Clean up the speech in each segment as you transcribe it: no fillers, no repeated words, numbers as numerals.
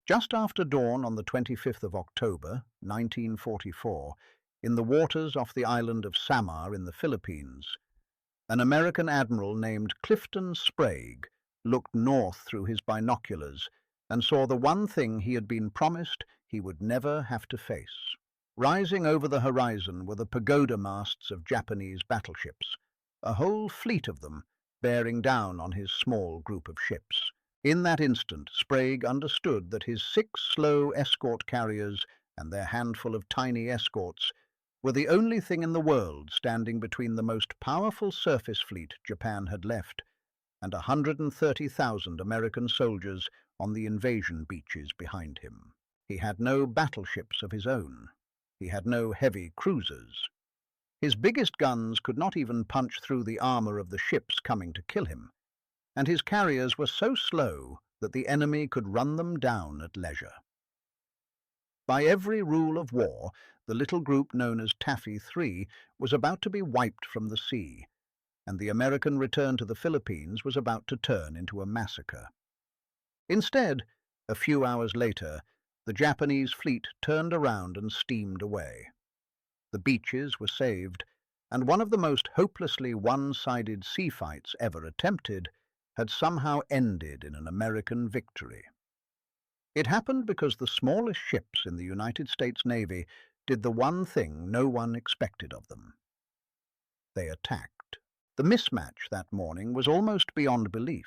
Just after dawn on the 25th of October, 1944, in the waters off the island of Samar in the Philippines, an American admiral named Clifton Sprag looked north through his binoculars and saw the one thing he had been promised he would never have to face. Rising over the horizon were the pagoda masts of Japanese battleships, a whole fleet of them bearing down on his small group of ships. In that instant, Sprag understood that his 6 slow escort carriers and their handful of tiny escorts were the only thing in the world standing between the most powerful surface fleet Japan had left and 130,000 American soldiers on the invasion beaches behind him. He had no battleships of his own. He had no heavy cruisers. His biggest guns could not even punch through the armor of the ships coming to kill him, and his carriers were so slow that the enemy could run them down at leisure. By every rule of war, the little group known as Taffy 3 was about to be wiped from the sea, and the American return to the Philippines was about to turn into a massacre. Instead, a few hours later, the Japanese fleet turned around and steamed away. The beaches were saved, and one of the most hopelessly one-sided sea fights ever attempted had somehow ended in an American victory. It happened because the smallest ships in the United States Navy did the one thing no one expected of them. They attacked. The mismatch that morning was almost beyond belief.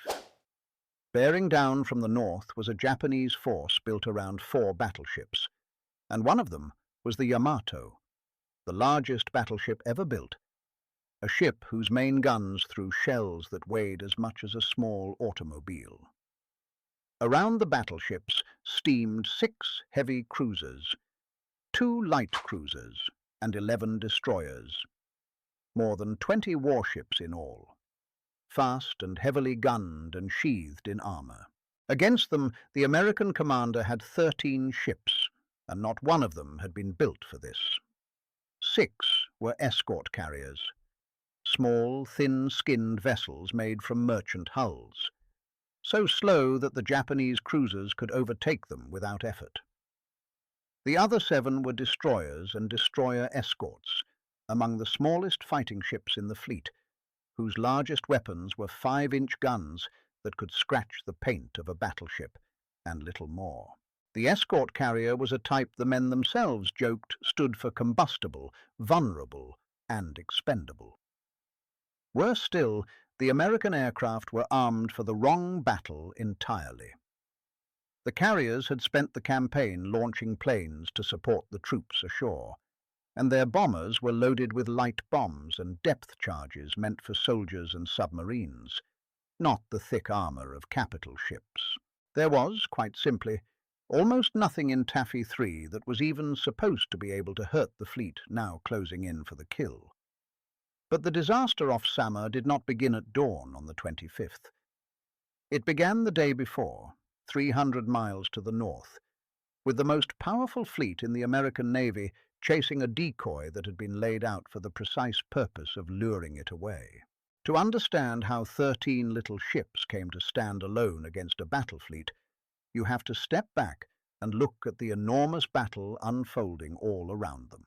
Bearing down from the north was a Japanese force built around 4 battleships, and one of them was the Yamato, the largest battleship ever built, a ship whose main guns threw shells that weighed as much as a small automobile. Around the battleships steamed 6 heavy cruisers, 2 light cruisers, and 11 destroyers. More than 20 warships in all, fast and heavily gunned and sheathed in armor. Against them, the American commander had 13 ships, and not one of them had been built for this. 6 were escort carriers, small, thin-skinned vessels made from merchant hulls, so slow that the Japanese cruisers could overtake them without effort. The other 7 were destroyers and destroyer escorts, among the smallest fighting ships in the fleet, whose largest weapons were 5-inch guns that could scratch the paint of a battleship, and little more. The escort carrier was a type the men themselves joked stood for combustible, vulnerable, and expendable. Worse still, the American aircraft were armed for the wrong battle entirely. The carriers had spent the campaign launching planes to support the troops ashore, and their bombers were loaded with light bombs and depth charges meant for soldiers and submarines, not the thick armor of capital ships. There was, quite simply, almost nothing in Taffy 3 that was even supposed to be able to hurt the fleet now closing in for the kill. But the disaster off Samar did not begin at dawn on the 25th. It began the day before, 300 miles to the north, with the most powerful fleet in the American Navy chasing a decoy that had been laid out for the precise purpose of luring it away. To understand how 13 little ships came to stand alone against a battle fleet, you have to step back and look at the enormous battle unfolding all around them.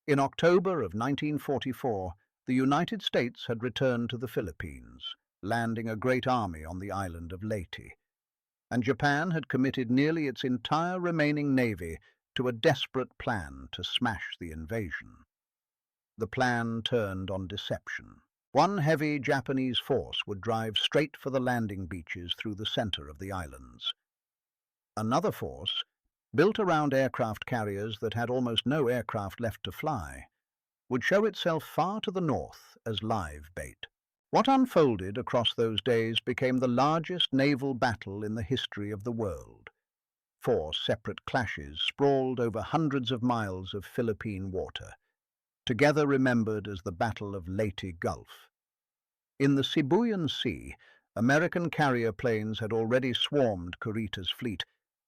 In October of 1944, the United States had returned to the Philippines, landing a great army on the island of Leyte, and Japan had committed nearly its entire remaining navy to a desperate plan to smash the invasion. The plan turned on deception. One heavy Japanese force would drive straight for the landing beaches through the center of the islands. Another force, built around aircraft carriers that had almost no aircraft left to fly, would show itself far to the north as live bait. What unfolded across those days became the largest naval battle in the history of the world. 4 separate clashes sprawled over hundreds of miles of Philippine water, together remembered as the Battle of Leyte Gulf. In the Sibuyan Sea, American carrier planes had already swarmed Kurita's fleet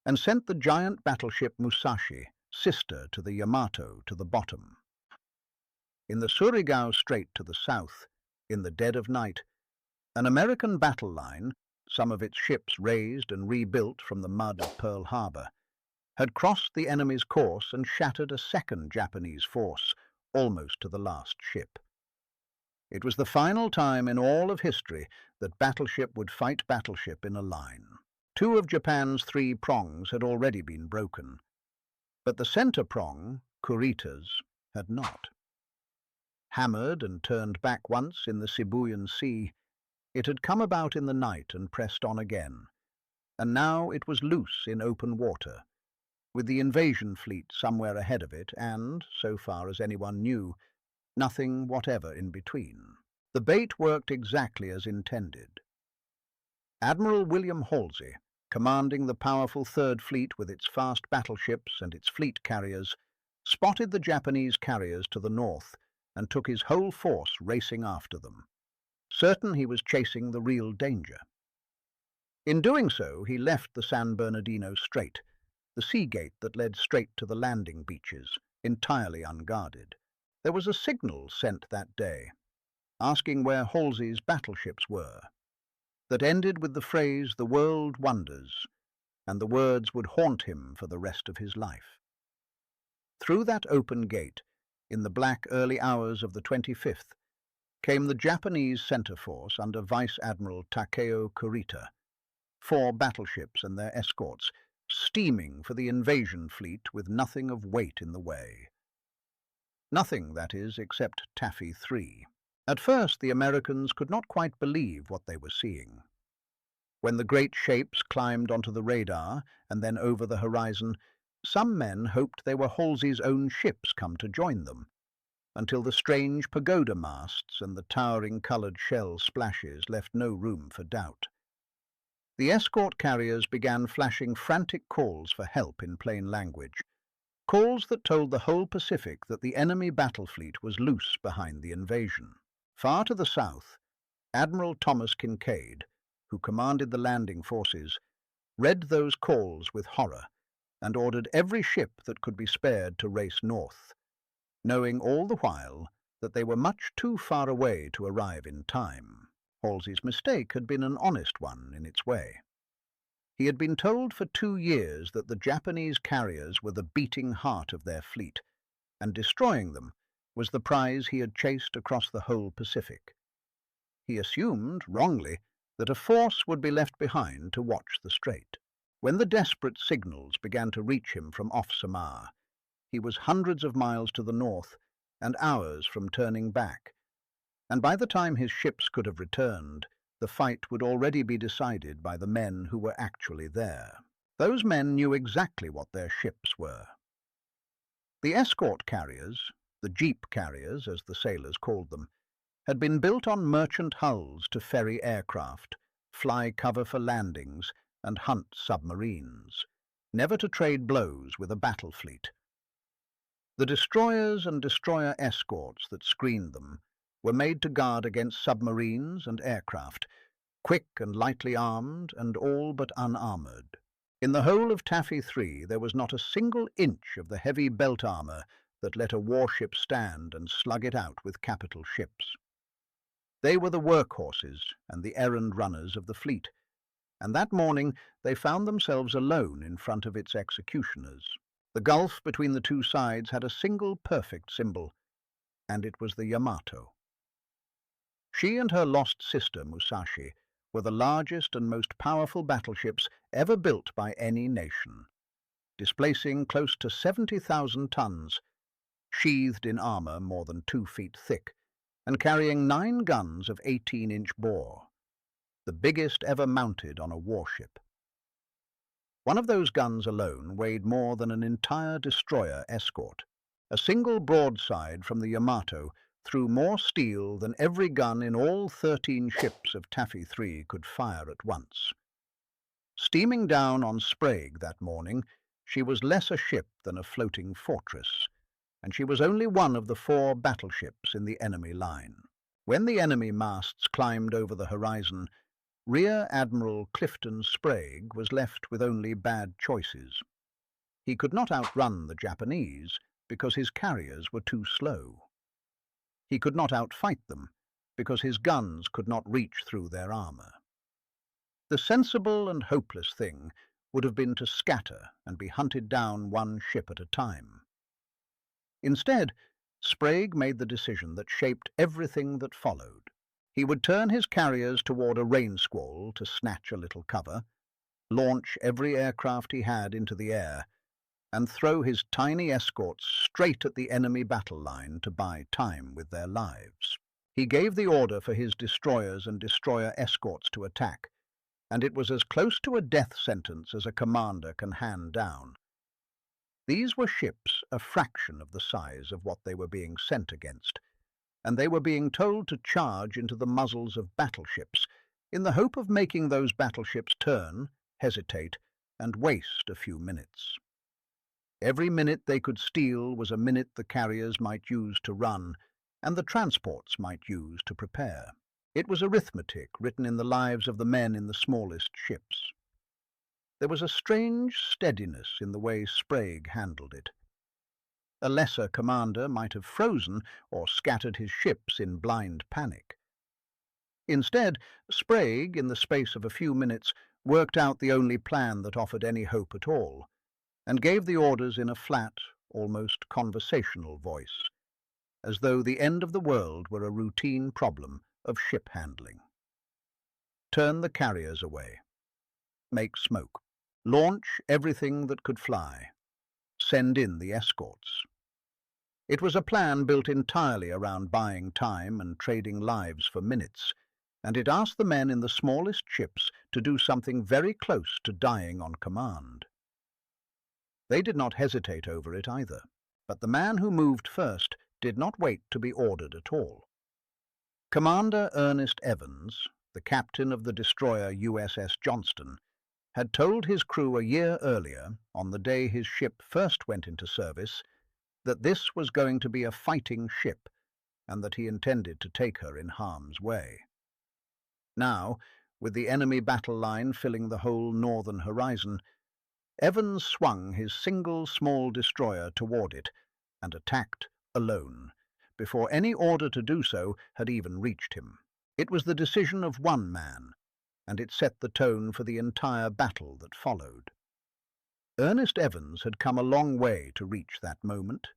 and sent the giant battleship Musashi, sister to the Yamato, to the bottom. In the Surigao Strait to the south, in the dead of night, an American battle line, some of its ships raised and rebuilt from the mud of Pearl Harbor, had crossed the enemy's course and shattered a second Japanese force, almost to the last ship. It was the final time in all of history that battleship would fight battleship in a line. Two of Japan's three prongs had already been broken, but the center prong, Kurita's, had not. Hammered and turned back once in the Sibuyan Sea, it had come about in the night and pressed on again, and now it was loose in open water, with the invasion fleet somewhere ahead of it and, so far as anyone knew, nothing whatever in between. The bait worked exactly as intended. Admiral William Halsey, commanding the powerful Third Fleet with its fast battleships and its fleet carriers, spotted the Japanese carriers to the north and took his whole force racing after them, certain he was chasing the real danger. In doing so, he left the San Bernardino Strait, the sea gate that led straight to the landing beaches, entirely unguarded. There was a signal sent that day, asking where Halsey's battleships were, that ended with the phrase, "The world wonders," and the words would haunt him for the rest of his life. Through that open gate, in the black early hours of the 25th, came the Japanese center force under Vice Admiral Takeo Kurita, 4 battleships and their escorts, steaming for the invasion fleet with nothing of weight in the way. Nothing, that is, except Taffy 3. At first, the Americans could not quite believe what they were seeing. When the great shapes climbed onto the radar and then over the horizon, some men hoped they were Halsey's own ships come to join them, until the strange pagoda masts and the towering coloured shell splashes left no room for doubt. The escort carriers began flashing frantic calls for help in plain language, calls that told the whole Pacific that the enemy battle fleet was loose behind the invasion. Far to the south, Admiral Thomas Kinkaid, who commanded the landing forces, read those calls with horror and ordered every ship that could be spared to race north, knowing all the while that they were much too far away to arrive in time. Halsey's mistake had been an honest one in its way. He had been told for 2 years that the Japanese carriers were the beating heart of their fleet, and destroying them was the prize he had chased across the whole Pacific. He assumed, wrongly, that a force would be left behind to watch the strait. When the desperate signals began to reach him from off Samar, he was hundreds of miles to the north and hours from turning back, and by the time his ships could have returned, the fight would already be decided by the men who were actually there. Those men knew exactly what their ships were. The escort carriers, the jeep carriers as the sailors called them, had been built on merchant hulls to ferry aircraft, fly cover for landings, and hunt submarines, never to trade blows with a battle fleet. The destroyers and destroyer escorts that screened them were made to guard against submarines and aircraft, quick and lightly armed and all but unarmored. In the whole of Taffy 3 there was not a single inch of the heavy belt armor that let a warship stand and slug it out with capital ships. They were the workhorses and the errand runners of the fleet, and that morning they found themselves alone in front of its executioners. The gulf between the two sides had a single perfect symbol, and it was the Yamato. She and her lost sister, Musashi, were the largest and most powerful battleships ever built by any nation, displacing close to 70,000 tons, sheathed in armor more than 2 feet thick, and carrying 9 guns of 18-inch bore, the biggest ever mounted on a warship. One of those guns alone weighed more than an entire destroyer escort. A single broadside from the Yamato threw more steel than every gun in all 13 ships of Taffy 3 could fire at once. Steaming down on Sprag that morning, she was less a ship than a floating fortress, and she was only one of the 4 battleships in the enemy line. When the enemy masts climbed over the horizon, Rear Admiral Clifton Sprag was left with only bad choices. He could not outrun the Japanese because his carriers were too slow. He could not outfight them because his guns could not reach through their armor. The sensible and hopeless thing would have been to scatter and be hunted down one ship at a time. Instead, Sprague made the decision that shaped everything that followed. He would turn his carriers toward a rain squall to snatch a little cover, launch every aircraft he had into the air, and throw his tiny escorts straight at the enemy battle line to buy time with their lives. He gave the order for his destroyers and destroyer escorts to attack, and it was as close to a death sentence as a commander can hand down. These were ships a fraction of the size of what they were being sent against, and they were being told to charge into the muzzles of battleships in the hope of making those battleships turn, hesitate, and waste a few minutes. Every minute they could steal was a minute the carriers might use to run, and the transports might use to prepare. It was arithmetic written in the lives of the men in the smallest ships. There was a strange steadiness in the way Sprague handled it. A lesser commander might have frozen or scattered his ships in blind panic. Instead, Sprague, in the space of a few minutes, worked out the only plan that offered any hope at all, and gave the orders in a flat, almost conversational voice, as though the end of the world were a routine problem of ship handling. Turn the carriers away. Make smoke. Launch everything that could fly. Send in the escorts. It was a plan built entirely around buying time and trading lives for minutes, and it asked the men in the smallest ships to do something very close to dying on command. They did not hesitate over it either, but the man who moved first did not wait to be ordered at all. Commander Ernest Evans, the captain of the destroyer USS Johnston, had told his crew a year earlier, on the day his ship first went into service, that this was going to be a fighting ship, and that he intended to take her in harm's way. Now, with the enemy battle line filling the whole northern horizon, Evans swung his single small destroyer toward it and attacked alone, before any order to do so had even reached him. It was the decision of one man, and it set the tone for the entire battle that followed. Ernest Evans had come a long way to reach that moment.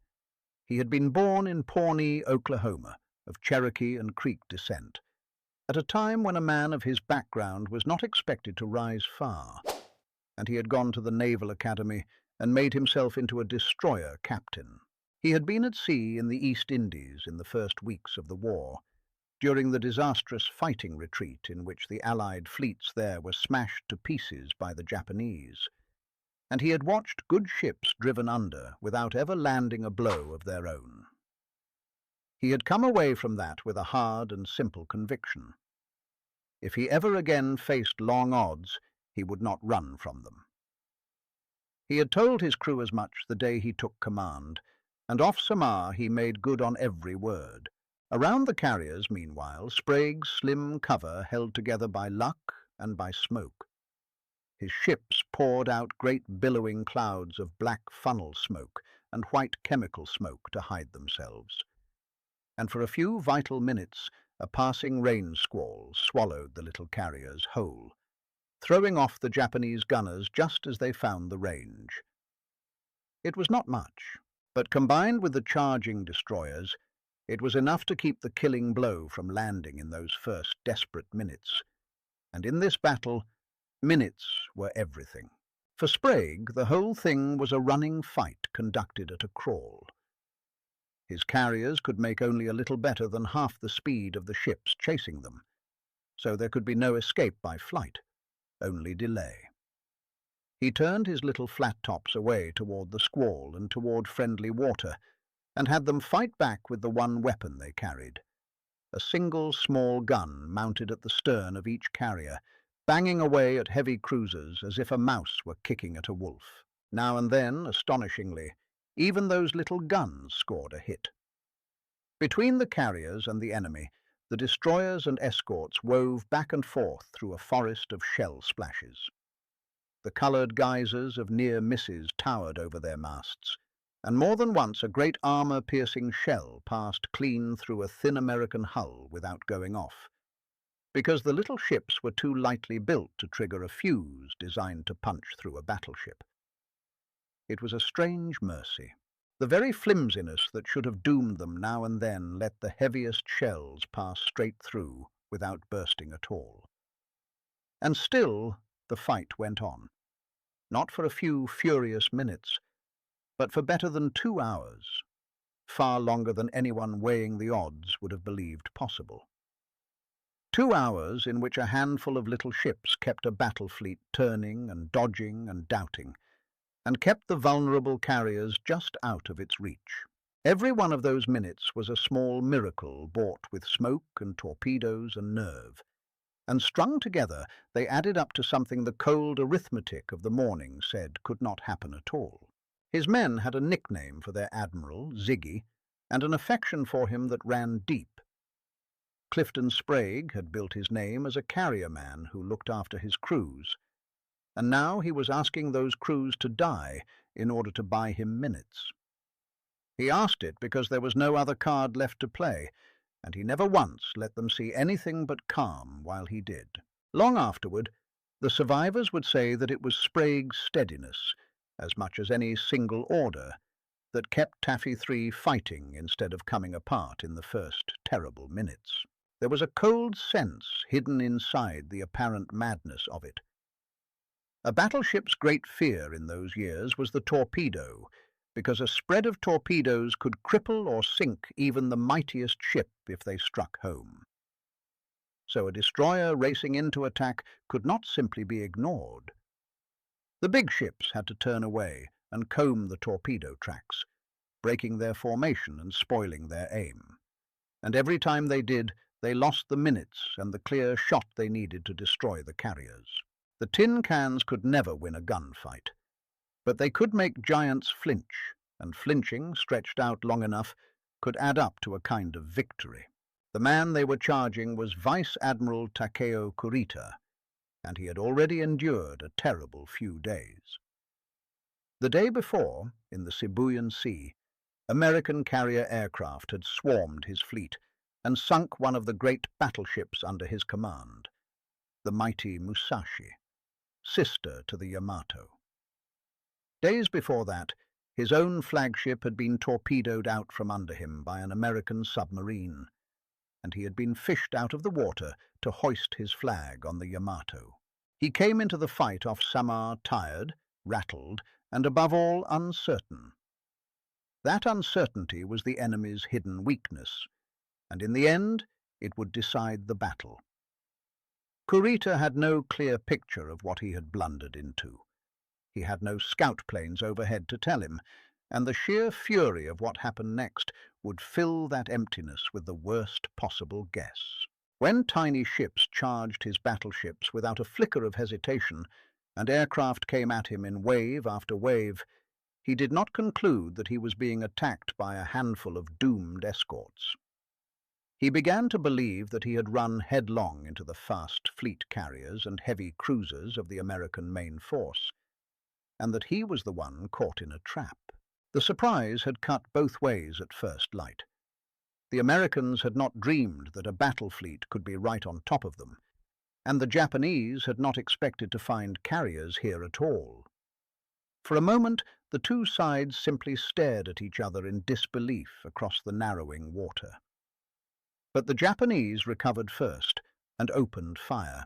He had been born in Pawnee, Oklahoma, of Cherokee and Creek descent, at a time when a man of his background was not expected to rise far, and he had gone to the Naval Academy and made himself into a destroyer captain. He had been at sea in the East Indies in the first weeks of the war, during the disastrous fighting retreat in which the Allied fleets there were smashed to pieces by the Japanese, and he had watched good ships driven under without ever landing a blow of their own. He had come away from that with a hard and simple conviction. If he ever again faced long odds, he would not run from them. He had told his crew as much the day he took command, and off Samar he made good on every word. Around the carriers, meanwhile, Sprague's slim cover held together by luck and by smoke. His ships poured out great billowing clouds of black funnel smoke and white chemical smoke to hide themselves. And for a few vital minutes a passing rain squall swallowed the little carriers whole, throwing off the Japanese gunners just as they found the range. It was not much, but combined with the charging destroyers, it was enough to keep the killing blow from landing in those first desperate minutes. And in this battle, minutes were everything. For Sprague, the whole thing was a running fight conducted at a crawl. His carriers could make only a little better than half the speed of the ships chasing them, so there could be no escape by flight, only delay. He turned his little flat tops away toward the squall and toward friendly water, and had them fight back with the one weapon they carried, a single small gun mounted at the stern of each carrier, banging away at heavy cruisers as if a mouse were kicking at a wolf. Now and then, astonishingly, even those little guns scored a hit. Between the carriers and the enemy, the destroyers and escorts wove back and forth through a forest of shell splashes. The coloured geysers of near misses towered over their masts, and more than once a great armour-piercing shell passed clean through a thin American hull without going off. because the little ships were too lightly built to trigger a fuse designed to punch through a battleship. It was a strange mercy. The very flimsiness that should have doomed them now and then let the heaviest shells pass straight through without bursting at all. And still the fight went on, not for a few furious minutes, but for better than 2 hours, far longer than anyone weighing the odds would have believed possible. 2 hours in which a handful of little ships kept a battle fleet turning and dodging and doubting, and kept the vulnerable carriers just out of its reach. Every one of those minutes was a small miracle bought with smoke and torpedoes and nerve, and strung together they added up to something the cold arithmetic of the morning said could not happen at all. His men had a nickname for their admiral, Ziggy, and an affection for him that ran deep. Clifton Sprag had built his name as a carrier man who looked after his crews, and now he was asking those crews to die in order to buy him minutes. He asked it because there was no other card left to play, and he never once let them see anything but calm while he did. Long afterward, the survivors would say that it was Sprague's steadiness, as much as any single order, that kept Taffy 3 fighting instead of coming apart in the first terrible minutes. There was a cold sense hidden inside the apparent madness of it. A battleship's great fear in those years was the torpedo, because a spread of torpedoes could cripple or sink even the mightiest ship if they struck home. So a destroyer racing into attack could not simply be ignored. The big ships had to turn away and comb the torpedo tracks, breaking their formation and spoiling their aim. And every time they did, they lost the minutes and the clear shot they needed to destroy the carriers. The tin cans could never win a gunfight, but they could make giants flinch, and flinching, stretched out long enough, could add up to a kind of victory. The man they were charging was Vice Admiral Takeo Kurita, and he had already endured a terrible few days. The day before, in the Sibuyan Sea, American carrier aircraft had swarmed his fleet and sunk one of the great battleships under his command, the mighty Musashi, sister to the Yamato. Days before that, his own flagship had been torpedoed out from under him by an American submarine, and he had been fished out of the water to hoist his flag on the Yamato. He came into the fight off Samar tired, rattled, and above all uncertain. That uncertainty was the enemy's hidden weakness, and in the end it would decide the battle. Kurita had no clear picture of what he had blundered into. He had no scout planes overhead to tell him, and the sheer fury of what happened next would fill that emptiness with the worst possible guess. When tiny ships charged his battleships without a flicker of hesitation, and aircraft came at him in wave after wave, he did not conclude that he was being attacked by a handful of doomed escorts. He began to believe that he had run headlong into the fast fleet carriers and heavy cruisers of the American main force, and that he was the one caught in a trap. The surprise had cut both ways at first light. The Americans had not dreamed that a battle fleet could be right on top of them, and the Japanese had not expected to find carriers here at all. For a moment, the two sides simply stared at each other in disbelief across the narrowing water. But the Japanese recovered first and opened fire,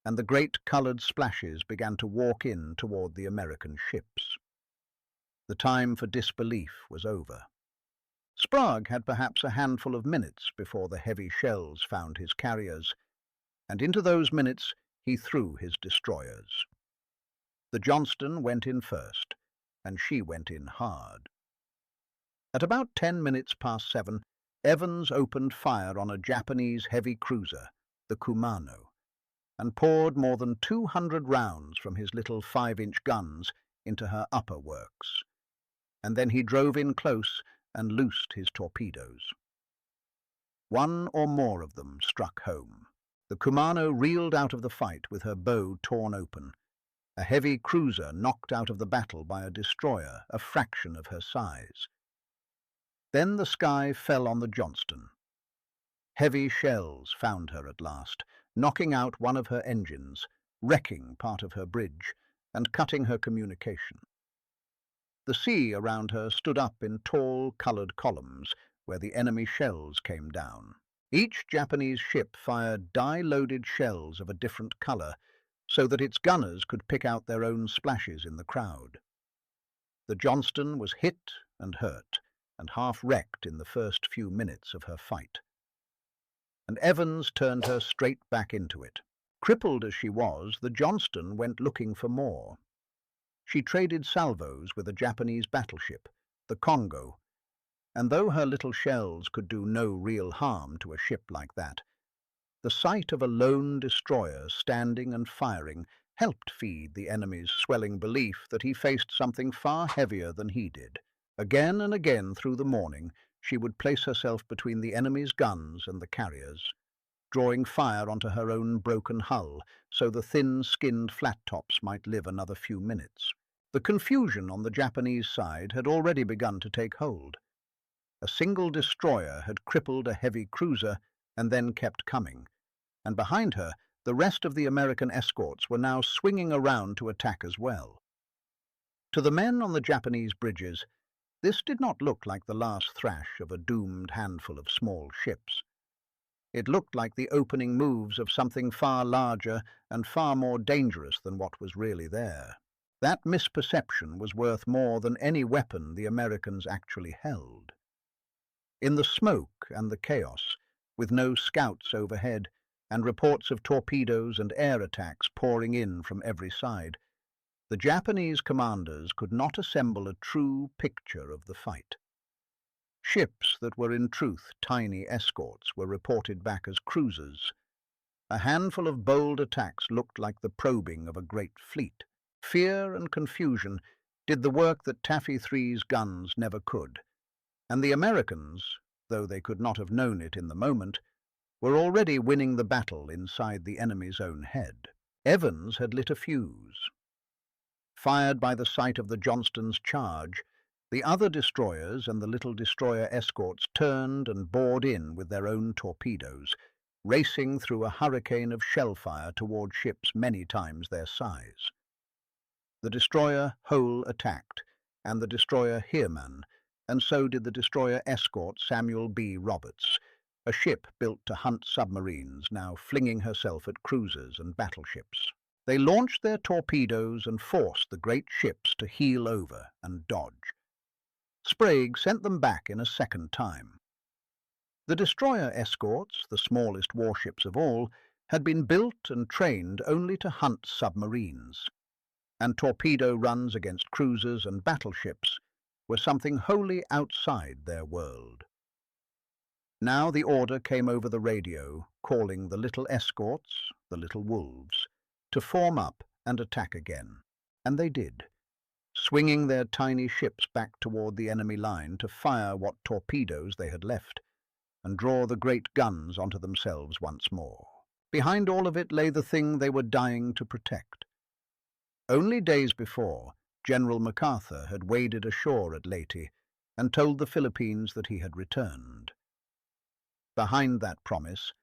and the great coloured splashes began to walk in toward the American ships. The time for disbelief was over. Sprag had perhaps a handful of minutes before the heavy shells found his carriers, and into those minutes he threw his destroyers. The Johnston went in first, and she went in hard. At about 10 minutes past 7, Evans opened fire on a Japanese heavy cruiser, the Kumano, and poured more than 200 rounds from his little 5-inch guns into her upper works, and then he drove in close and loosed his torpedoes. One or more of them struck home. The Kumano reeled out of the fight with her bow torn open, a heavy cruiser knocked out of the battle by a destroyer a fraction of her size. Then the sky fell on the Johnston. Heavy shells found her at last, knocking out one of her engines, wrecking part of her bridge, and cutting her communication. The sea around her stood up in tall, coloured columns where the enemy shells came down. Each Japanese ship fired dye-loaded shells of a different colour so that its gunners could pick out their own splashes in the crowd. The Johnston was hit and hurt and half wrecked in the first few minutes of her fight. And Evans turned her straight back into it. Crippled as she was, the Johnston went looking for more. She traded salvos with a Japanese battleship, the Congo, and though her little shells could do no real harm to a ship like that, the sight of a lone destroyer standing and firing helped feed the enemy's swelling belief that he faced something far heavier than he did. Again and again through the morning, she would place herself between the enemy's guns and the carriers, drawing fire onto her own broken hull so the thin-skinned flat-tops might live another few minutes. The confusion on the Japanese side had already begun to take hold. A single destroyer had crippled a heavy cruiser and then kept coming, and behind her the rest of the American escorts were now swinging around to attack as well. To the men on the Japanese bridges, this did not look like the last thrash of a doomed handful of small ships. It looked like the opening moves of something far larger and far more dangerous than what was really there. That misperception was worth more than any weapon the Americans actually held. In the smoke and the chaos, with no scouts overhead, and reports of torpedoes and air attacks pouring in from every side, the Japanese commanders could not assemble a true picture of the fight. Ships that were in truth tiny escorts were reported back as cruisers. A handful of bold attacks looked like the probing of a great fleet. Fear and confusion did the work that Taffy 3's guns never could, and the Americans, though they could not have known it in the moment, were already winning the battle inside the enemy's own head. Evans had lit a fuse. Fired by the sight of the Johnston's charge, the other destroyers and the little destroyer escorts turned and bored in with their own torpedoes, racing through a hurricane of shellfire toward ships many times their size. The destroyer Hole attacked, and the destroyer Heerman, and so did the destroyer escort Samuel B. Roberts, a ship built to hunt submarines, now flinging herself at cruisers and battleships. They launched their torpedoes and forced the great ships to heel over and dodge. Sprag sent them back in a second time. The destroyer escorts, the smallest warships of all, had been built and trained only to hunt submarines, and torpedo runs against cruisers and battleships were something wholly outside their world. Now the order came over the radio, calling the little escorts, the little wolves, to form up and attack again. And they did, swinging their tiny ships back toward the enemy line to fire what torpedoes they had left, and draw the great guns onto themselves once more. Behind all of it lay the thing they were dying to protect. Only days before, General MacArthur had waded ashore at Leyte and told the Philippines that he had returned. Behind that promise,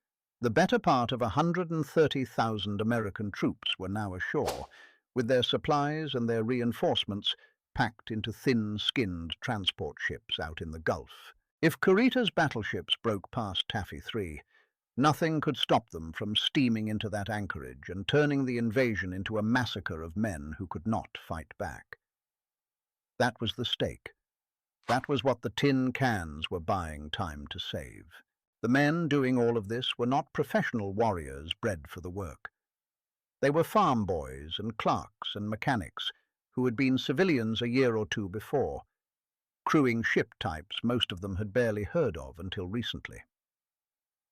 the better part of 130,000 American troops were now ashore, with their supplies and their reinforcements packed into thin-skinned transport ships out in the Gulf. If Kurita's battleships broke past Taffy 3, nothing could stop them from steaming into that anchorage and turning the invasion into a massacre of men who could not fight back. That was the stake. That was what the tin cans were buying time to save. The men doing all of this were not professional warriors bred for the work. They were farm boys and clerks and mechanics who had been civilians a year or two before, crewing ship types most of them had barely heard of until recently.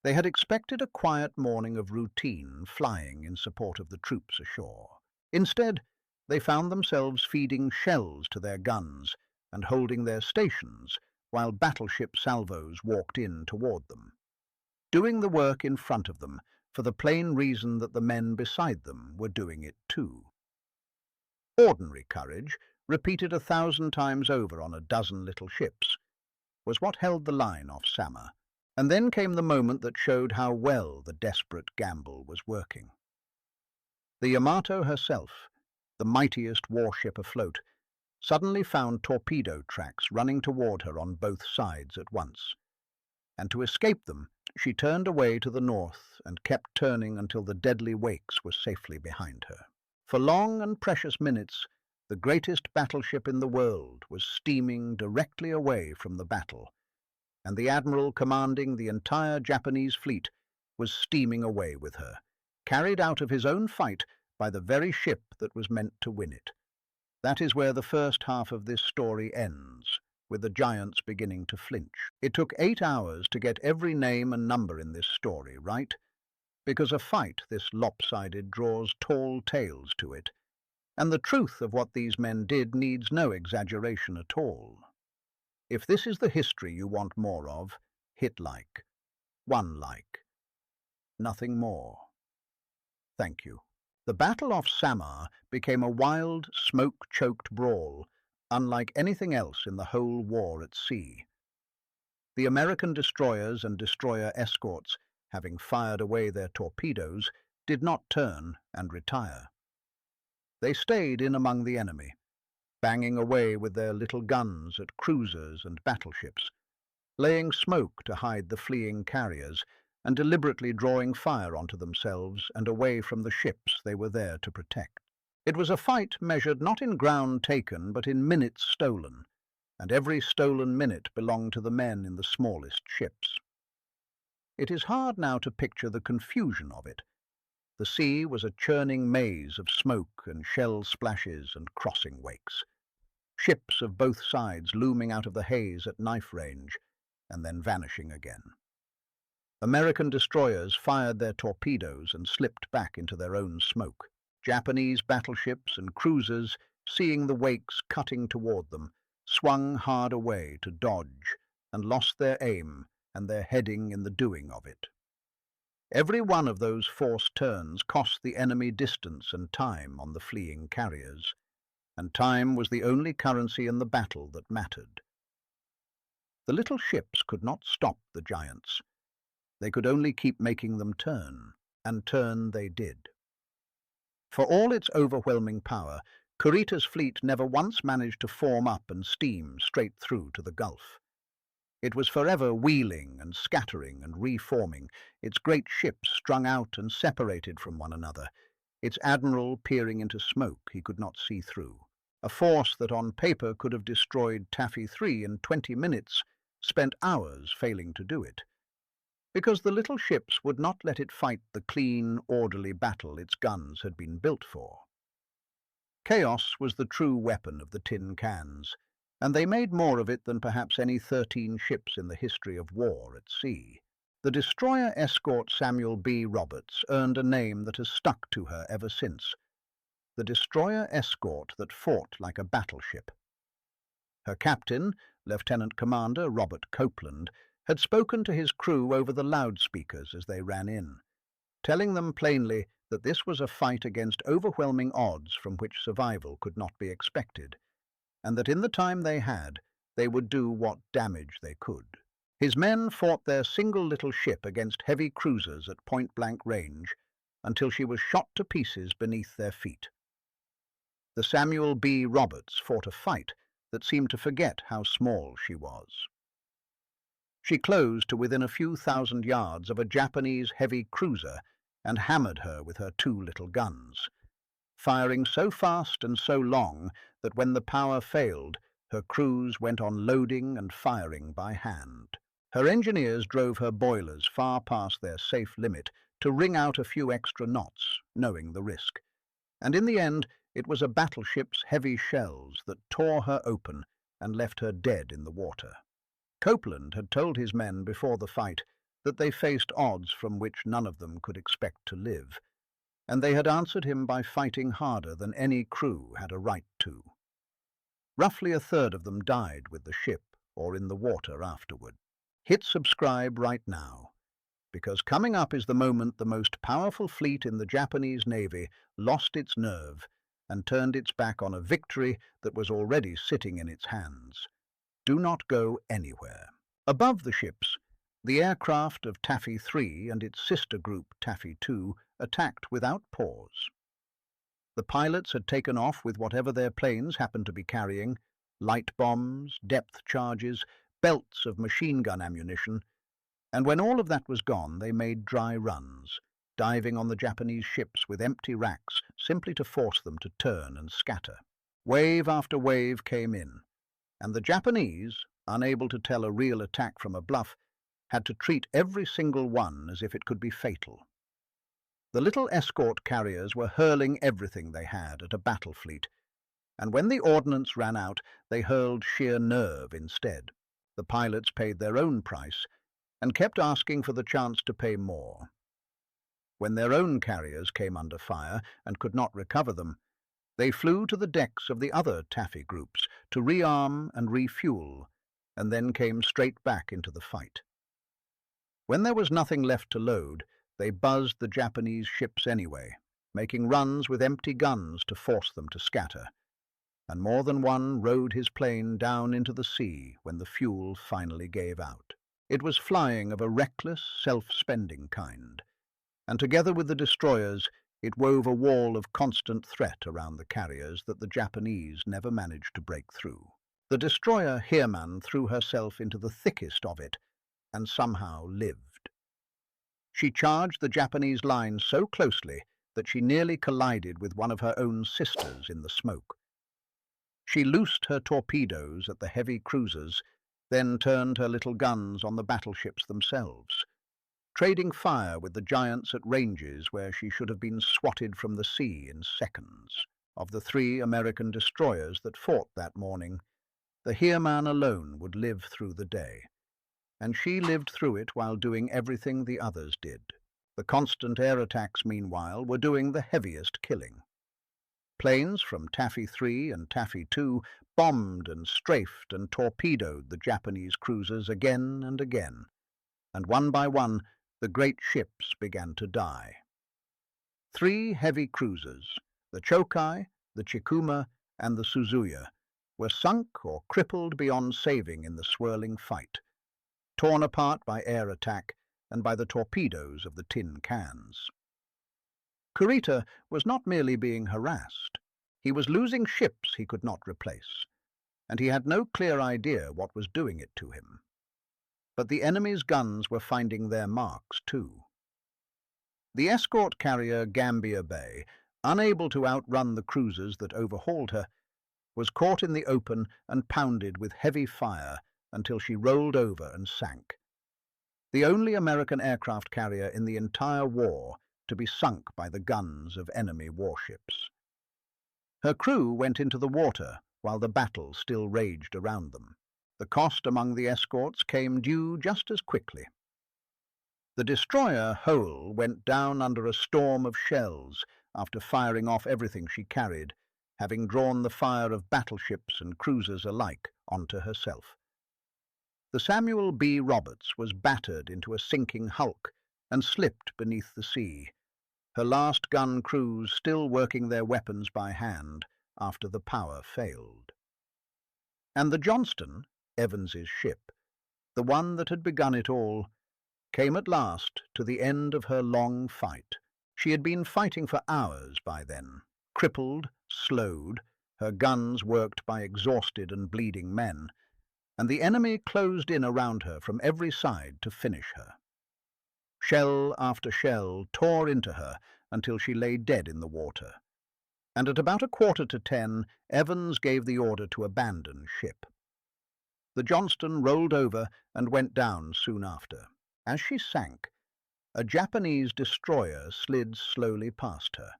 They had expected a quiet morning of routine flying in support of the troops ashore. Instead, they found themselves feeding shells to their guns and holding their stations while battleship salvos walked in toward them, doing the work in front of them for the plain reason that the men beside them were doing it too. Ordinary courage, repeated 1,000 times over on a dozen little ships, was what held the line off Samar, And then came the moment that showed how well the desperate gamble was working. The Yamato herself, the mightiest warship afloat, suddenly found torpedo tracks running toward her on both sides at once. And to escape them, she turned away to the north and kept turning until the deadly wakes were safely behind her. For long and precious minutes, the greatest battleship in the world was steaming directly away from the battle, and the admiral commanding the entire Japanese fleet was steaming away with her, carried out of his own fight by the very ship that was meant to win it. That is where the first half of this story ends, with the giants beginning to flinch. It took 8 hours to get every name and number in this story right, because a fight this lopsided draws tall tales to it, and the truth of what these men did needs no exaggeration at all. If this is the history you want more of, hit like. One like. Nothing more. Thank you. The Battle off Samar became a wild, smoke-choked brawl, unlike anything else in the whole war at sea. The American destroyers and destroyer escorts, having fired away their torpedoes, did not turn and retire. They stayed in among the enemy, banging away with their little guns at cruisers and battleships, laying smoke to hide the fleeing carriers, and deliberately drawing fire onto themselves and away from the ships they were there to protect. It was a fight measured not in ground taken, but in minutes stolen, and every stolen minute belonged to the men in the smallest ships. It is hard now to picture the confusion of it. The sea was a churning maze of smoke and shell splashes and crossing wakes, ships of both sides looming out of the haze at knife range, and then vanishing again. American destroyers fired their torpedoes and slipped back into their own smoke. Japanese battleships and cruisers, seeing the wakes cutting toward them, swung hard away to dodge and lost their aim and their heading in the doing of it. Every one of those forced turns cost the enemy distance and time on the fleeing carriers, and time was the only currency in the battle that mattered. The little ships could not stop the giants. They could only keep making them turn, and turn they did. For all its overwhelming power, Kurita's fleet never once managed to form up and steam straight through to the Gulf. It was forever wheeling and scattering and reforming, its great ships strung out and separated from one another, its admiral peering into smoke he could not see through. A force that on paper could have destroyed Taffy 3 in 20 minutes spent hours failing to do it, because the little ships would not let it fight the clean, orderly battle its guns had been built for. Chaos was the true weapon of the tin cans, and they made more of it than perhaps any 13 ships in the history of war at sea. The destroyer escort Samuel B. Roberts earned a name that has stuck to her ever since, the destroyer escort that fought like a battleship. Her captain, Lieutenant Commander Robert Copeland, had spoken to his crew over the loudspeakers as they ran in, telling them plainly that this was a fight against overwhelming odds from which survival could not be expected, and that in the time they had, they would do what damage they could. His men fought their single little ship against heavy cruisers at point-blank range until she was shot to pieces beneath their feet. The Samuel B. Roberts fought a fight that seemed to forget how small she was. She closed to within a few thousand yards of a Japanese heavy cruiser and hammered her with her 2 little guns, firing so fast and so long that when the power failed, her crews went on loading and firing by hand. Her engineers drove her boilers far past their safe limit to wring out a few extra knots, knowing the risk. And in the end, it was a battleship's heavy shells that tore her open and left her dead in the water. Copeland had told his men before the fight that they faced odds from which none of them could expect to live, and they had answered him by fighting harder than any crew had a right to. Roughly a third of them died with the ship or in the water afterward. Hit subscribe right now, because coming up is the moment the most powerful fleet in the Japanese Navy lost its nerve and turned its back on a victory that was already sitting in its hands. Do not go anywhere. Above the ships, The aircraft of Taffy 3 and its sister group Taffy 2 attacked without pause. The pilots had taken off with whatever their planes happened to be carrying: light bombs, depth charges, belts of machine gun ammunition, and when all of that was gone, they made dry runs, diving on the Japanese ships with empty racks simply to force them to turn and scatter. Wave after wave came in, and the Japanese, unable to tell a real attack from a bluff, had to treat every single one as if it could be fatal. The little escort carriers were hurling everything they had at a battle fleet, and when the ordnance ran out, they hurled sheer nerve instead. The pilots paid their own price and kept asking for the chance to pay more. When their own carriers came under fire and could not recover them, they flew to the decks of the other Taffy groups to rearm and refuel, and then came straight back into the fight. When there was nothing left to load, they buzzed the Japanese ships anyway, making runs with empty guns to force them to scatter, and more than one rode his plane down into the sea when the fuel finally gave out. It was flying of a reckless, self-spending kind, and together with the destroyers, it wove a wall of constant threat around the carriers that the Japanese never managed to break through. The destroyer Heroism threw herself into the thickest of it and somehow lived. She charged the Japanese line so closely that she nearly collided with one of her own sisters in the smoke. She loosed her torpedoes at the heavy cruisers, then turned her little guns on the battleships themselves, trading fire with the giants at ranges where she should have been swatted from the sea in seconds. Of the 3 American destroyers that fought that morning, the Heroism alone would live through the day, and she lived through it while doing everything the others did. The constant air attacks, meanwhile, were doing the heaviest killing. Planes from Taffy 3 and Taffy 2 bombed and strafed and torpedoed the Japanese cruisers again and again, and one by one the great ships began to die. 3 heavy cruisers, the Chokai, the Chikuma, and the Suzuya, were sunk or crippled beyond saving in the swirling fight, torn apart by air attack and by the torpedoes of the tin cans. Kurita was not merely being harassed. He was losing ships he could not replace, and he had no clear idea what was doing it to him. But the enemy's guns were finding their marks too. The escort carrier Gambia Bay, unable to outrun the cruisers that overhauled her, was caught in the open and pounded with heavy fire until she rolled over and sank. The only American aircraft carrier in the entire war to be sunk by the guns of enemy warships. Her crew went into the water while the battle still raged around them. The cost among the escorts came due just as quickly. The destroyer Hole went down under a storm of shells after firing off everything she carried, having drawn the fire of battleships and cruisers alike onto herself. The Samuel B. Roberts was battered into a sinking hulk and slipped beneath the sea, her last gun crews still working their weapons by hand after the power failed. And the Johnston, Evans's ship, the one that had begun it all, came at last to the end of her long fight. She had been fighting for hours by then, crippled, slowed, her guns worked by exhausted and bleeding men, and the enemy closed in around her from every side to finish her. Shell after shell tore into her until she lay dead in the water, and at about 9:45, Evans gave the order to abandon ship. The Johnston rolled over and went down soon after. As she sank, a Japanese destroyer slid slowly past her,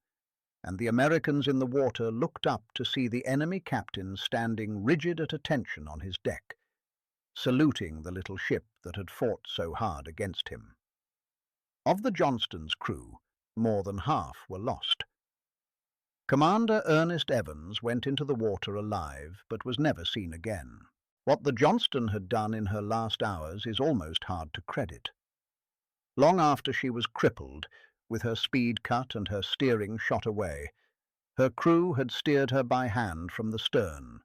and the Americans in the water looked up to see the enemy captain standing rigid at attention on his deck, saluting the little ship that had fought so hard against him. Of the Johnston's crew, more than half were lost. Commander Ernest Evans went into the water alive, but was never seen again. What the Johnston had done in her last hours is almost hard to credit. Long after she was crippled, with her speed cut and her steering shot away, her crew had steered her by hand from the stern,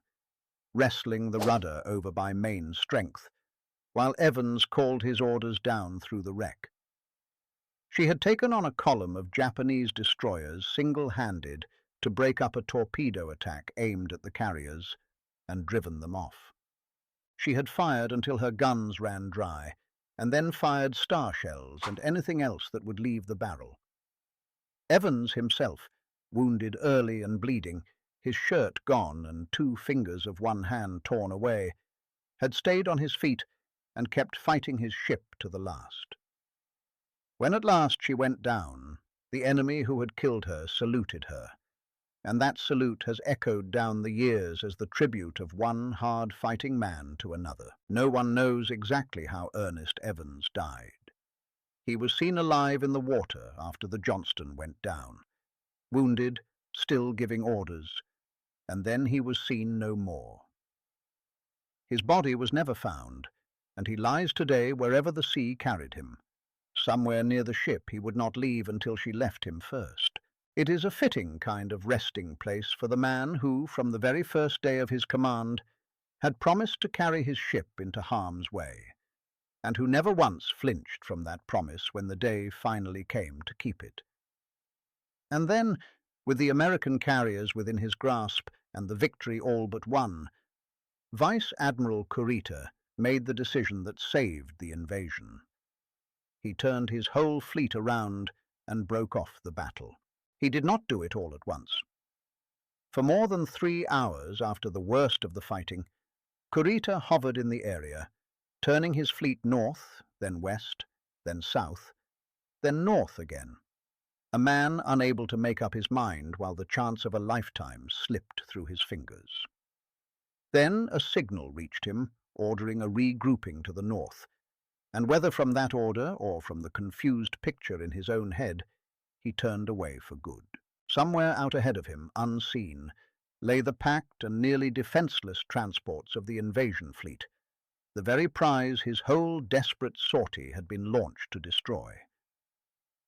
wrestling the rudder over by main strength, while Evans called his orders down through the wreck. She had taken on a column of Japanese destroyers single-handed to break up a torpedo attack aimed at the carriers and driven them off. She had fired until her guns ran dry, and then fired star shells and anything else that would leave the barrel. Evans himself, wounded early and bleeding, his shirt gone and 2 fingers of one hand torn away, had stayed on his feet and kept fighting his ship to the last. When at last she went down, the enemy who had killed her saluted her, and that salute has echoed down the years as the tribute of one hard-fighting man to another. No one knows exactly how Ernest Evans died. He was seen alive in the water after the Johnston went down, wounded, still giving orders, and then he was seen no more. His body was never found, and he lies today wherever the sea carried him. Somewhere near the ship he would not leave until she left him first. It is a fitting kind of resting place for the man who, from the very first day of his command, had promised to carry his ship into harm's way, and who never once flinched from that promise when the day finally came to keep it. And then, with the American carriers within his grasp and the victory all but won, Vice Admiral Kurita made the decision that saved the invasion. He turned his whole fleet around and broke off the battle. He did not do it all at once. For more than 3 hours after the worst of the fighting, Kurita hovered in the area, turning his fleet north, then west, then south, then north again, a man unable to make up his mind while the chance of a lifetime slipped through his fingers. Then a signal reached him, ordering a regrouping to the north, and whether from that order or from the confused picture in his own head, he turned away for good. Somewhere out ahead of him, unseen, lay the packed and nearly defenseless transports of the invasion fleet, the very prize his whole desperate sortie had been launched to destroy.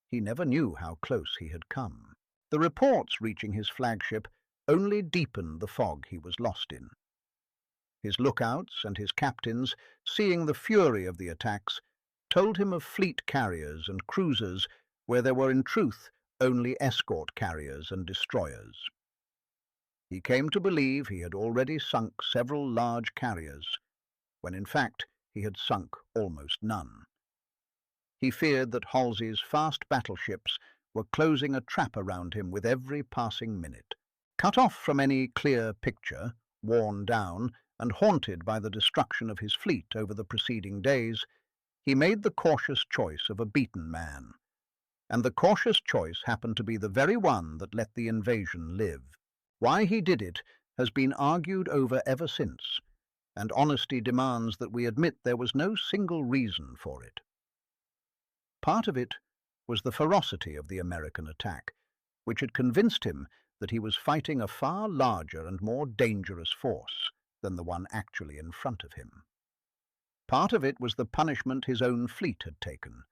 He never knew how close he had come. The reports reaching his flagship only deepened the fog he was lost in. His lookouts and his captains, seeing the fury of the attacks, told him of fleet carriers and cruisers where there were in truth only escort carriers and destroyers. He came to believe he had already sunk several large carriers, when in fact he had sunk almost none. He feared that Halsey's fast battleships were closing a trap around him with every passing minute. Cut off from any clear picture, worn down, and haunted by the destruction of his fleet over the preceding days, he made the cautious choice of a beaten man. And the cautious choice happened to be the very one that let the invasion live. Why he did it has been argued over ever since, and honesty demands that we admit there was no single reason for it. Part of it was the ferocity of the American attack, which had convinced him that he was fighting a far larger and more dangerous force than the one actually in front of him. Part of it was the punishment his own fleet had taken.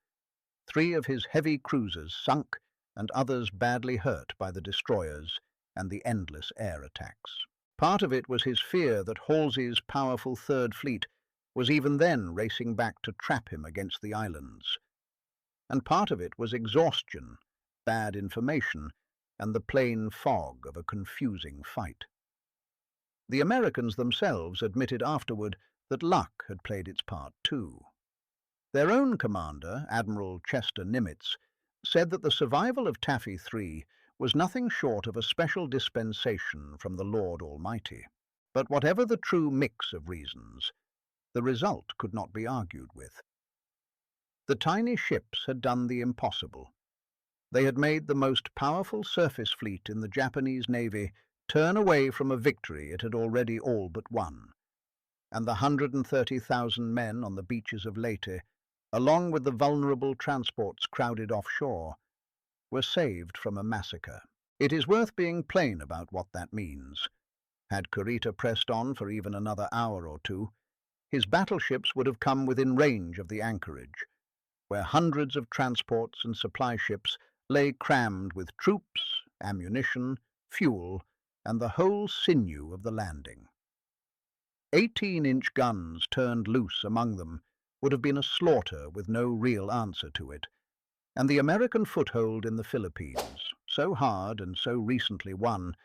3 of his heavy cruisers sunk and others badly hurt by the destroyers and the endless air attacks. Part of it was his fear that Halsey's powerful Third Fleet was even then racing back to trap him against the islands. And part of it was exhaustion, bad information, and the plain fog of a confusing fight. The Americans themselves admitted afterward that luck had played its part too. Their own commander, Admiral Chester Nimitz, said that the survival of Taffy III was nothing short of a special dispensation from the Lord Almighty. But whatever the true mix of reasons, the result could not be argued with. The tiny ships had done the impossible. They had made the most powerful surface fleet in the Japanese Navy turn away from a victory it had already all but won, and the 130,000 men on the beaches of Leyte, along with the vulnerable transports crowded offshore, were saved from a massacre. It is worth being plain about what that means. Had Kurita pressed on for even another hour or two, his battleships would have come within range of the anchorage, where hundreds of transports and supply ships lay crammed with troops, ammunition, fuel, and the whole sinew of the landing. 18-inch guns turned loose among them would have been a slaughter with no real answer to it, and the American foothold in the Philippines, so hard and so recently won,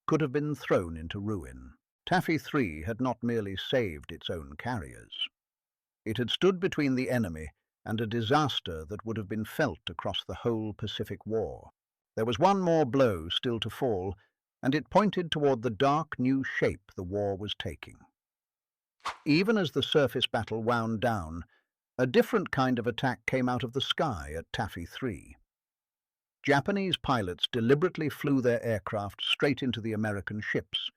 could have been thrown into ruin. Taffy 3 had not merely saved its own carriers. It had stood between the enemy and a disaster that would have been felt across the whole Pacific War. There was one more blow still to fall, and it pointed toward the dark new shape the war was taking. Even as the surface battle wound down, a different kind of attack came out of the sky at Taffy 3. Japanese pilots deliberately flew their aircraft straight into the American ships,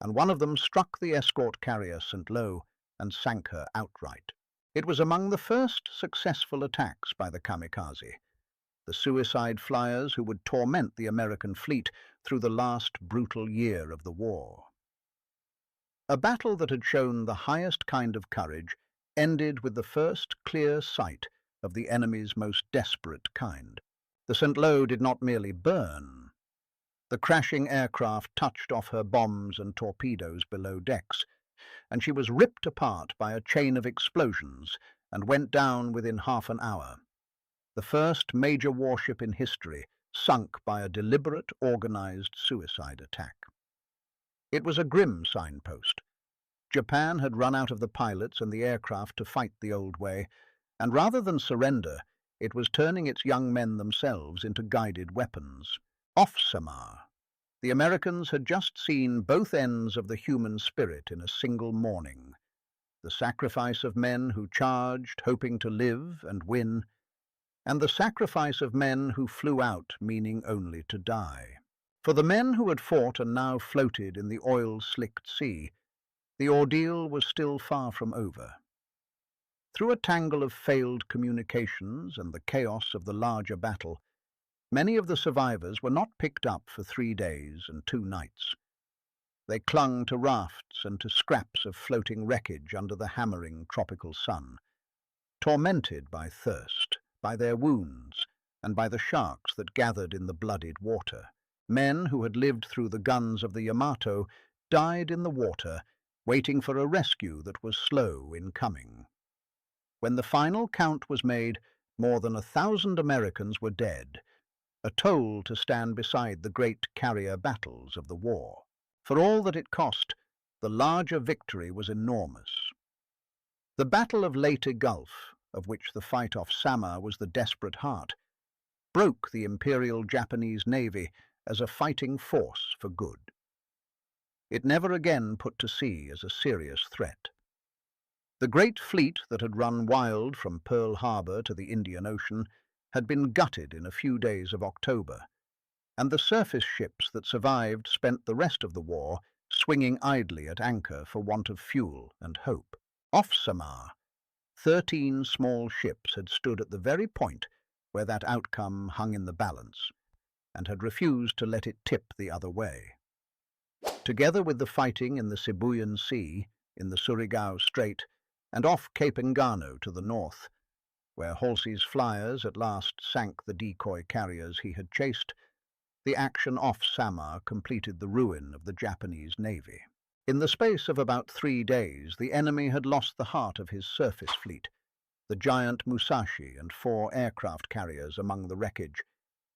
and one of them struck the escort carrier St. Lo and sank her outright. It was among the first successful attacks by the kamikaze, the suicide flyers who would torment the American fleet through the last brutal year of the war. A battle that had shown the highest kind of courage ended with the first clear sight of the enemy's most desperate kind. The St. Lo did not merely burn. The crashing aircraft touched off her bombs and torpedoes below decks, and she was ripped apart by a chain of explosions and went down within half an hour. The first major warship in history sunk by a deliberate, organized suicide attack. It was a grim signpost. Japan had run out of the pilots and the aircraft to fight the old way, and rather than surrender, it was turning its young men themselves into guided weapons. Off Samar, the Americans had just seen both ends of the human spirit in a single morning. The sacrifice of men who charged, hoping to live and win, and the sacrifice of men who flew out, meaning only to die. For the men who had fought and now floated in the oil-slicked sea, the ordeal was still far from over. Through a tangle of failed communications and the chaos of the larger battle, many of the survivors were not picked up for 3 days and 2 nights. They clung to rafts and to scraps of floating wreckage under the hammering tropical sun, tormented by thirst, by their wounds, and by the sharks that gathered in the bloodied water. Men who had lived through the guns of the Yamato died in the water, waiting for a rescue that was slow in coming. When the final count was made, more than 1,000 Americans were dead, a toll to stand beside the great carrier battles of the war. For all that it cost, the larger victory was enormous. The Battle of Leyte Gulf, of which the fight off Samar was the desperate heart, broke the Imperial Japanese Navy as a fighting force for good. It never again put to sea as a serious threat. The great fleet that had run wild from Pearl Harbor to the Indian Ocean had been gutted in a few days of October, and the surface ships that survived spent the rest of the war swinging idly at anchor for want of fuel and hope. Off Samar, 13 small ships had stood at the very point where that outcome hung in the balance, and had refused to let it tip the other way. Together with the fighting in the Sibuyan Sea, in the Surigao Strait, and off Cape Engano to the north, where Halsey's flyers at last sank the decoy carriers he had chased, the action off Samar completed the ruin of the Japanese Navy. In the space of about 3 days, the enemy had lost the heart of his surface fleet, the giant Musashi and 4 aircraft carriers among the wreckage,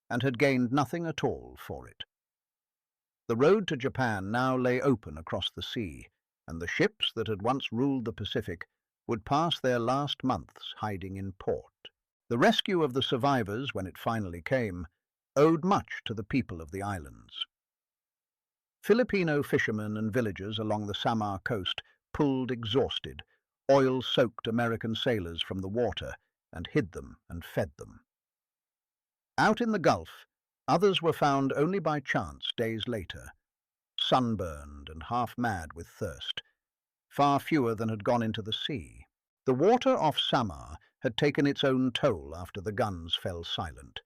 and had gained nothing at all for it. The road to Japan now lay open across the sea, and the ships that had once ruled the Pacific would pass their last months hiding in port. The rescue of the survivors, when it finally came, owed much to the people of the islands. Filipino fishermen and villagers along the Samar coast pulled exhausted, oil-soaked American sailors from the water and hid them and fed them. Out in the Gulf, others were found only by chance days later, sunburned and half-mad with thirst, far fewer than had gone into the sea. The water off Samar had taken its own toll after the guns fell silent,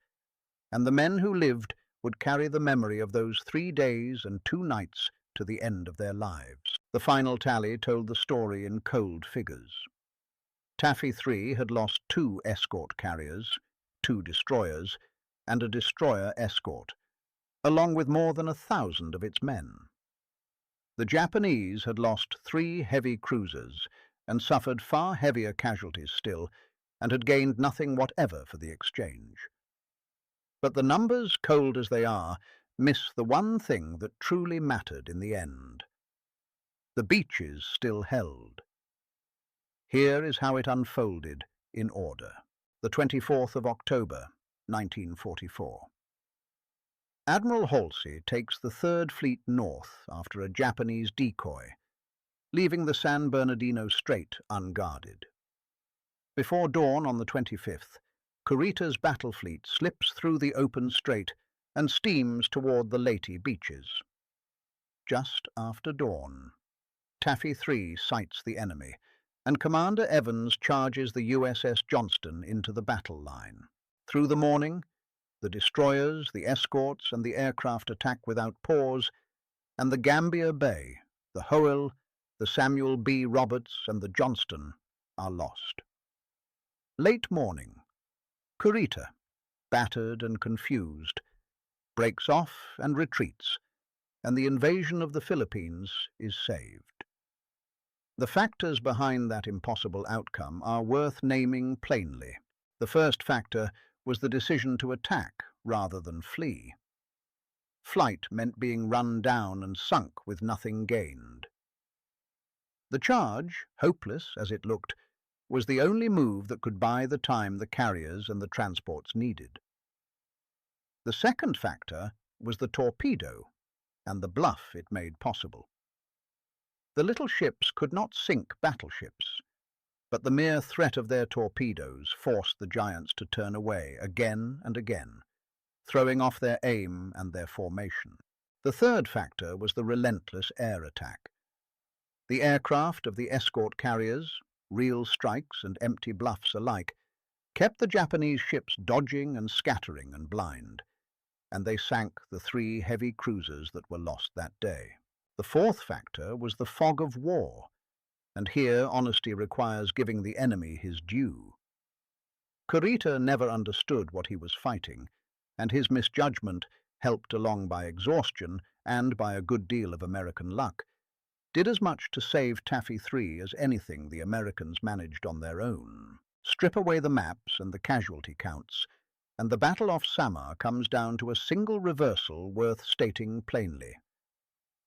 and the men who lived would carry the memory of those 3 days and 2 nights to the end of their lives. The final tally told the story in cold figures. Taffy 3 had lost 2 escort carriers, 2 destroyers, and a destroyer escort, along with more than 1,000 of its men. The Japanese had lost 3 heavy cruisers and suffered far heavier casualties still, and had gained nothing whatever for the exchange. But the numbers, cold as they are, miss the one thing that truly mattered in the end. The beaches still held. Here is how it unfolded in order. The 24th of October, 1944. Admiral Halsey takes the Third Fleet north after a Japanese decoy, leaving the San Bernardino Strait unguarded. Before dawn on the 25th, Kurita's battle fleet slips through the open strait and steams toward the Leyte beaches. Just after dawn, Taffy 3 sights the enemy, and Commander Evans charges the USS Johnston into the battle line. Through the morning, the destroyers, the escorts, and the aircraft attack without pause, and the Gambier Bay, the Hoel, the Samuel B. Roberts, and the Johnston are lost. Late morning, Kurita, battered and confused, breaks off and retreats, and the invasion of the Philippines is saved. The factors behind that impossible outcome are worth naming plainly. The first factor was the decision to attack rather than flee. Flight meant being run down and sunk with nothing gained. The charge, hopeless as it looked, was the only move that could buy the time the carriers and the transports needed. The second factor was the torpedo and the bluff it made possible. The little ships could not sink battleships, but the mere threat of their torpedoes forced the giants to turn away again and again, throwing off their aim and their formation. The third factor was the relentless air attack. The aircraft of the escort carriers, real strikes and empty bluffs alike, kept the Japanese ships dodging and scattering and blind, and they sank the 3 heavy cruisers that were lost that day. The fourth factor was the fog of war, and here honesty requires giving the enemy his due. Kurita never understood what he was fighting, and his misjudgment, helped along by exhaustion and by a good deal of American luck, did as much to save Taffy 3 as anything the Americans managed on their own. Strip away the maps and the casualty counts, and the battle off Samar comes down to a single reversal worth stating plainly.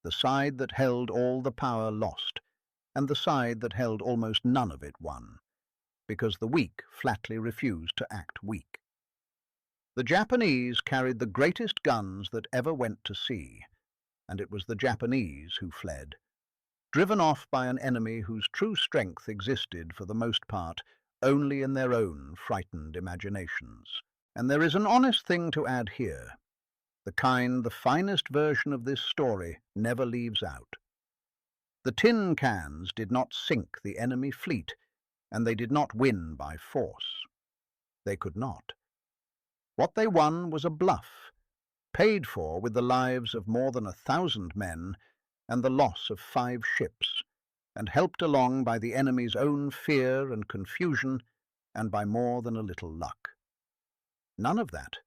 The side that held all the power lost, and the side that held almost none of it won, because the weak flatly refused to act weak. The Japanese carried the greatest guns that ever went to sea, and it was the Japanese who fled, driven off by an enemy whose true strength existed, for the most part, only in their own frightened imaginations. And there is an honest thing to add here, the kind the finest version of this story never leaves out. The tin cans did not sink the enemy fleet, and they did not win by force. They could not. What they won was a bluff, paid for with the lives of more than 1,000 men and the loss of 5 ships, and helped along by the enemy's own fear and confusion, and by more than a little luck. None of that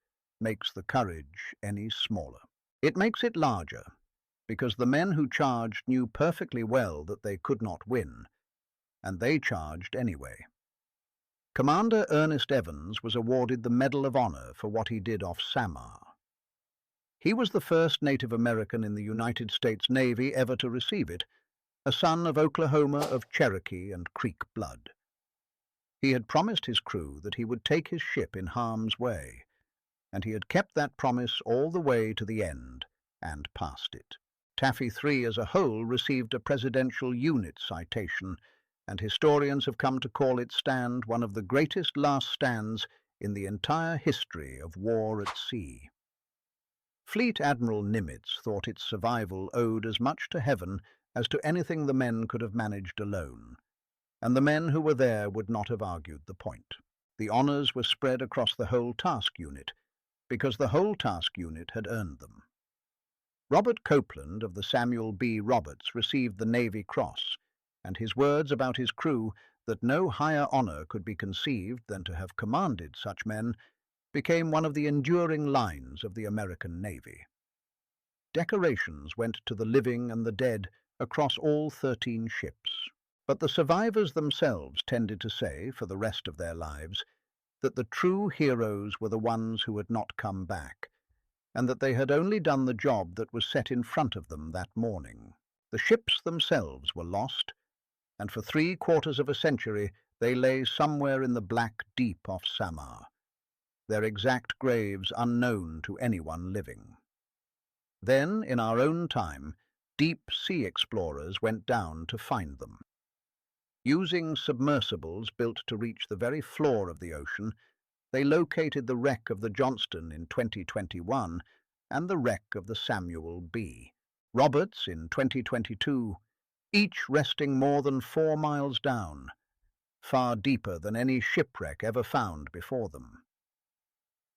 makes the courage any smaller. It makes it larger, because the men who charged knew perfectly well that they could not win, and they charged anyway. Commander Ernest Evans was awarded the Medal of Honor for what he did off Samar. He was the first Native American in the United States Navy ever to receive it, a son of Oklahoma of Cherokee and Creek blood. He had promised his crew that he would take his ship in harm's way, and he had kept that promise all the way to the end, and past it. Taffy 3 as a whole received a Presidential Unit citation, and historians have come to call its stand one of the greatest last stands in the entire history of war at sea. Fleet Admiral Nimitz thought its survival owed as much to heaven as to anything the men could have managed alone, and the men who were there would not have argued the point. The honours were spread across the whole task unit, because the whole task unit had earned them. Robert Copeland of the Samuel B. Roberts received the Navy Cross, and his words about his crew, that no higher honour could be conceived than to have commanded such men, became one of the enduring lines of the American Navy. Decorations went to the living and the dead across all 13 ships. But the survivors themselves tended to say, for the rest of their lives, that the true heroes were the ones who had not come back, and that they had only done the job that was set in front of them that morning. The ships themselves were lost, and for 3/4 of a century they lay somewhere in the black deep off Samar, their exact graves unknown to anyone living. Then, in our own time, deep-sea explorers went down to find them. Using submersibles built to reach the very floor of the ocean, they located the wreck of the Johnston in 2021 and the wreck of the Samuel B. Roberts in 2022, each resting more than 4 miles down, far deeper than any shipwreck ever found before them.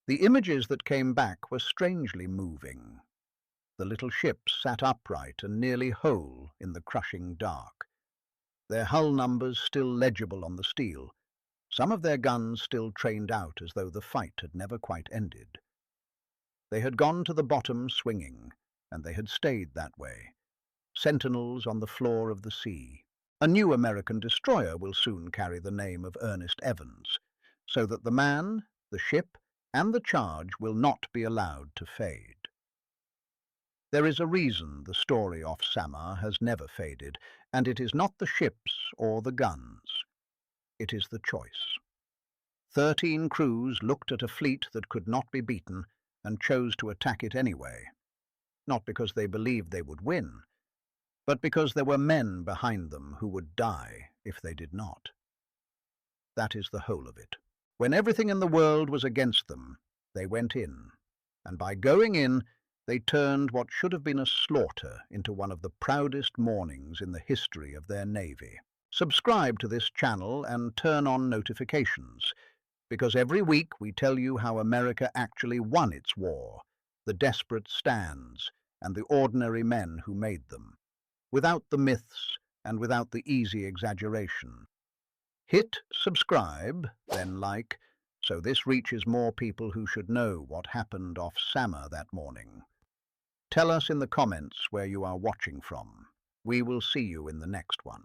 The images that came back were strangely moving. The little ships sat upright and nearly whole in the crushing dark, their hull numbers still legible on the steel, some of their guns still trained out as though the fight had never quite ended. They had gone to the bottom swinging, and they had stayed that way, sentinels on the floor of the sea. A new American destroyer will soon carry the name of Ernest Evans, so that the man, the ship, and the charge will not be allowed to fade. There is a reason the story off Samar has never faded, and it is not the ships or the guns. It is the choice. 13 crews looked at a fleet that could not be beaten and chose to attack it anyway, not because they believed they would win, but because there were men behind them who would die if they did not. That is the whole of it. When everything in the world was against them, they went in, and by going in, they turned what should have been a slaughter into one of the proudest mornings in the history of their Navy. Subscribe to this channel and turn on notifications, because every week we tell you how America actually won its war, the desperate stands, and the ordinary men who made them, without the myths and without the easy exaggeration. Hit subscribe, then like, so this reaches more people who should know what happened off Samar that morning. Tell us in the comments where you are watching from. We will see you in the next one.